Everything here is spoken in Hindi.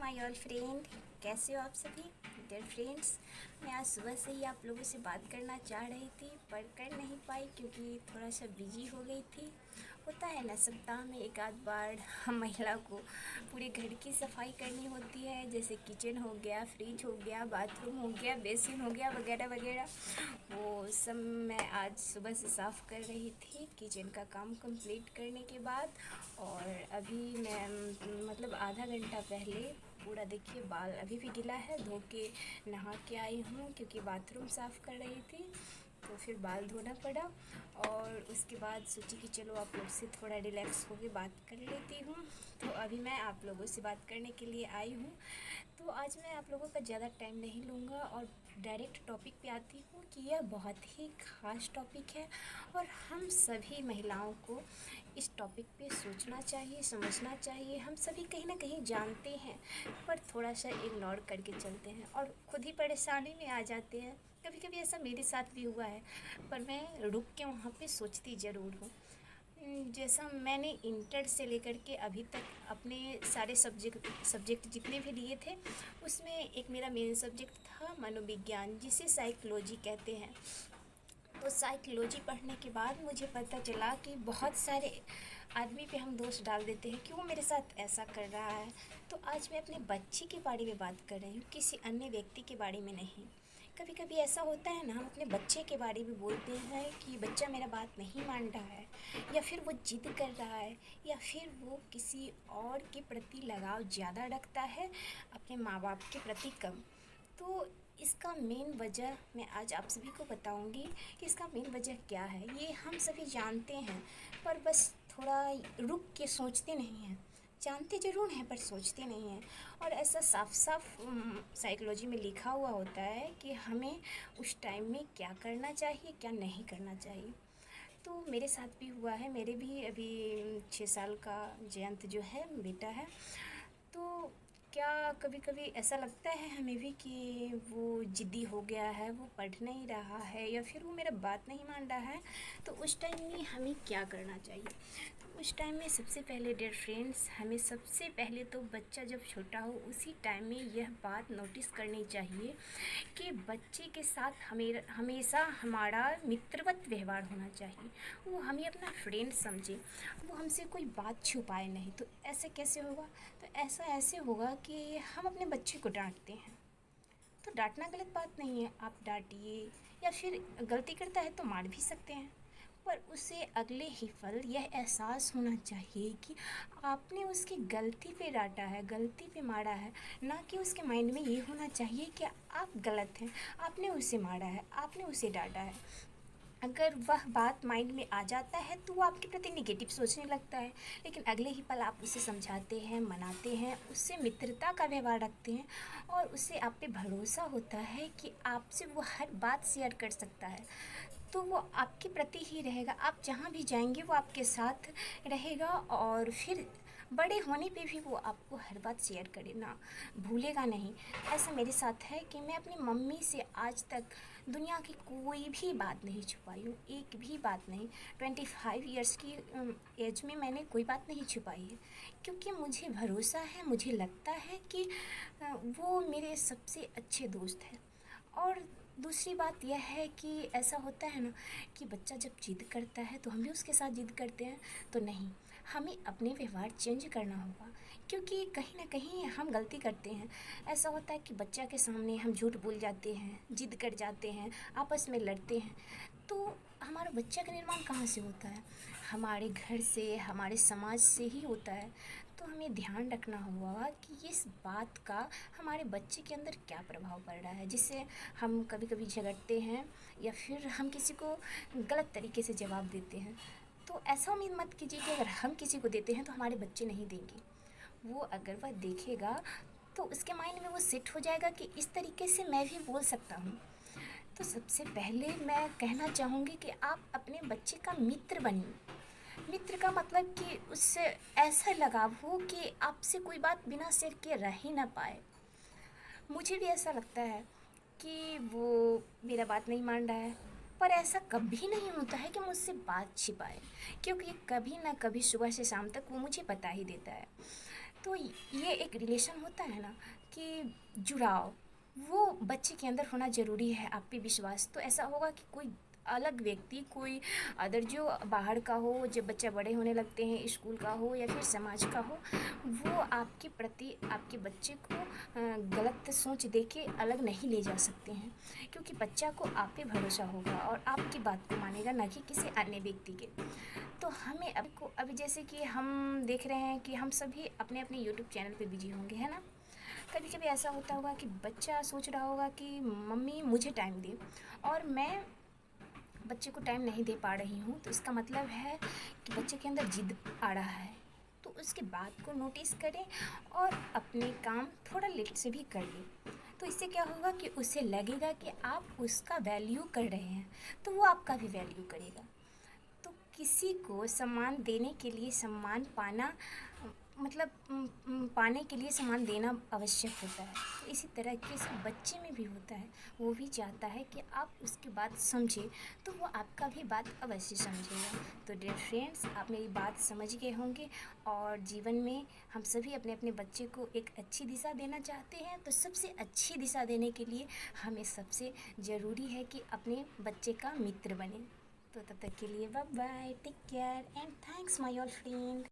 माय ऑल फ्रेंड, कैसे हो आप सभी डियर फ्रेंड्स। मैं आज सुबह से ही आप लोगों से बात करना चाह रही थी पर कर नहीं पाई क्योंकि थोड़ा सा बिजी हो गई थी। होता है ना, सप्ताह में एक आध बार हम महिला को पूरे घर की सफाई करनी होती है, जैसे किचन हो गया, फ्रिज हो गया, बाथरूम हो गया, बेसिन हो गया, वगैरह वगैरह। वो सब मैं आज सुबह से साफ़ कर रही थी किचन का काम कंप्लीट करने के बाद। और अभी मैं मतलब आधा घंटा पहले पूरा देखिए बाल अभी भी गीला है, धो के नहा के आई हूँ क्योंकि बाथरूम साफ़ कर रही थी तो फिर बाल धोना पड़ा। और उसके बाद सोची कि चलो आप लोग से थोड़ा रिलैक्स होकर बात कर लेती हूँ। तो अभी मैं आप लोगों से बात करने के लिए आई हूँ। तो आज मैं आप लोगों का ज़्यादा टाइम नहीं लूँगा और डायरेक्ट टॉपिक पे आती हूँ कि यह बहुत ही ख़ास टॉपिक है और हम सभी महिलाओं को इस टॉपिक पे सोचना चाहिए, समझना चाहिए। हम सभी कहीं ना कहीं जानते हैं पर थोड़ा सा इग्नोर करके चलते हैं और ख़ुद ही परेशानी में आ जाते हैं। कभी कभी ऐसा मेरे साथ भी हुआ है पर मैं रुक के वहाँ पे सोचती ज़रूर हूँ। जैसा मैंने इंटर से लेकर के अभी तक अपने सारे सब्जेक्ट जितने भी लिए थे उसमें एक मेरा मेन सब्जेक्ट था मनोविज्ञान, जिसे साइकोलॉजी कहते हैं। तो साइकोलॉजी पढ़ने के बाद मुझे पता चला कि बहुत सारे आदमी पे हम दोष डाल देते हैं कि वो मेरे साथ ऐसा कर रहा है। तो आज मैं अपने बच्चे के बारे में बात कर रही हूँ, किसी अन्य व्यक्ति के बारे में नहीं। कभी कभी ऐसा होता है ना, हम अपने बच्चे के बारे में बोलते हैं कि बच्चा मेरा बात नहीं मान रहा है, या फिर वो जिद कर रहा है, या फिर वो किसी और के प्रति लगाव ज़्यादा रखता है, अपने माँ बाप के प्रति कम। तो इसका मेन वजह मैं आज आप सभी को बताऊंगी कि इसका मेन वजह क्या है। ये हम सभी जानते हैं पर बस थोड़ा रुक के सोचते नहीं हैं। जानते ज़रूर हैं पर सोचते नहीं हैं। और ऐसा साफ साफ साइकोलॉजी में लिखा हुआ होता है कि हमें उस टाइम में क्या करना चाहिए, क्या नहीं करना चाहिए। तो मेरे साथ भी हुआ है। मेरे भी अभी 6 साल का जयंत जो है बेटा है। तो क्या कभी कभी ऐसा लगता है हमें भी कि वो ज़िद्दी हो गया है, वो पढ़ नहीं रहा है, या फिर वो मेरा बात नहीं मान रहा है। तो उस टाइम में हमें क्या करना चाहिए? तो उस टाइम में सबसे पहले डियर फ्रेंड्स, हमें सबसे पहले तो बच्चा जब छोटा हो उसी टाइम में यह बात नोटिस करनी चाहिए कि बच्चे के साथ हमेशा हमारा मित्रवत व्यवहार होना चाहिए। वो हमें अपना फ्रेंड समझे, वो हमसे कोई बात छुपाए नहीं। तो ऐसा कैसे होगा? तो ऐसा ऐसे होगा कि हम अपने बच्चे को डांटते हैं। तो डांटना गलत बात नहीं है, आप डांटिए, या फिर गलती करता है तो मार भी सकते हैं। पर उसे अगले ही पल यह एहसास होना चाहिए कि आपने उसकी गलती पे डांटा है, गलती पे मारा है। ना कि उसके माइंड में ये होना चाहिए कि आप गलत हैं, आपने उसे मारा है, आपने उसे डांटा है। अगर वह बात माइंड में आ जाता है तो वो आपके प्रति निगेटिव सोचने लगता है। लेकिन अगले ही पल आप उसे समझाते हैं, मनाते हैं, उससे मित्रता का व्यवहार रखते हैं और उससे आप पे भरोसा होता है कि आपसे वो हर बात शेयर कर सकता है। तो वो आपके प्रति ही रहेगा, आप जहाँ भी जाएंगे वो आपके साथ रहेगा। और फिर बड़े होने पे भी वो आपको हर बात शेयर करे ना, भूलेगा नहीं। ऐसा मेरे साथ है कि मैं अपनी मम्मी से आज तक दुनिया की कोई भी बात नहीं छुपाई हूँ, एक भी बात नहीं। 25 ईयर्स की एज में मैंने कोई बात नहीं छुपाई है, क्योंकि मुझे भरोसा है, मुझे लगता है कि वो मेरे सबसे अच्छे दोस्त हैं। और दूसरी बात यह है कि ऐसा होता है ना कि बच्चा जब जिद करता है तो हम भी उसके साथ जिद करते हैं। तो नहीं, हमें अपने व्यवहार चेंज करना होगा, क्योंकि कहीं ना कहीं हम गलती करते हैं। ऐसा होता है कि बच्चा के सामने हम झूठ बोल जाते हैं, जिद कर जाते हैं, आपस में लड़ते हैं। तो हमारा बच्चा का निर्माण कहाँ से होता है? हमारे घर से, हमारे समाज से ही होता है। तो हमें ध्यान रखना होगा कि इस बात का हमारे बच्चे के अंदर क्या प्रभाव पड़ रहा है, जिससे हम कभी कभी झगड़ते हैं या फिर हम किसी को गलत तरीके से जवाब देते हैं। तो ऐसा उम्मीद मत कीजिए कि अगर हम किसी को देते हैं तो हमारे बच्चे नहीं देंगे। वो अगर वह देखेगा तो उसके माइंड में वो सेट हो जाएगा कि इस तरीके से मैं भी बोल सकता हूँ। तो सबसे पहले मैं कहना चाहूँगी कि आप अपने बच्चे का मित्र बनिए। मित्र का मतलब कि उससे ऐसा लगाव हो कि आपसे कोई बात बिना शेयर किए रह ही ना पाए। मुझे भी ऐसा लगता है कि वो मेरा बात नहीं मान रहा है, पर ऐसा कभी नहीं होता है कि मुझसे बात छिपाए, क्योंकि कभी ना कभी सुबह से शाम तक वो मुझे बता ही देता है। तो ये एक रिलेशन होता है ना कि जुड़ाव, वो बच्चे के अंदर होना ज़रूरी है, आप पे विश्वास। तो ऐसा होगा कि कोई अलग व्यक्ति, कोई अदर जो बाहर का हो, जब बच्चे बड़े होने लगते हैं, स्कूल का हो या फिर समाज का हो, वो आपके प्रति आपके बच्चे को गलत सोच दे के अलग नहीं ले जा सकते हैं, क्योंकि बच्चा को आप पे भरोसा होगा और आपकी बात को मानेगा, ना कि किसी अन्य व्यक्ति के। तो हमें अभी जैसे कि हम देख रहे हैं कि हम सभी अपने अपने यूट्यूब चैनल पे बिजी होंगे, है ना। कभी कभी ऐसा होता होगा कि बच्चा सोच रहा होगा कि मम्मी मुझे टाइम दे, और मैं बच्चे को टाइम नहीं दे पा रही हूँ, तो इसका मतलब है कि बच्चे के अंदर जिद आ रहा है। तो उसके बात को नोटिस करें और अपने काम थोड़ा लेट से भी कर लें। तो इससे क्या होगा कि उसे लगेगा कि आप उसका वैल्यू कर रहे हैं, तो वो आपका भी वैल्यू करेगा। तो किसी को सम्मान देने के लिए सम्मान पाना, मतलब पाने के लिए सम्मान देना आवश्यक होता है। तो इसी तरह के से बच्चे में भी होता है, वो भी चाहता है कि आप उसकी बात समझें, तो वो आपका भी बात अवश्य समझेगा। तो डियर फ्रेंड्स, आप मेरी बात समझ गए होंगे, और जीवन में हम सभी अपने अपने बच्चे को एक अच्छी दिशा देना चाहते हैं। तो सबसे अच्छी दिशा देने के लिए हमें सबसे ज़रूरी है कि अपने बच्चे का मित्र बने। तो तब तक के लिए bye bye, take care and thanks my all friend.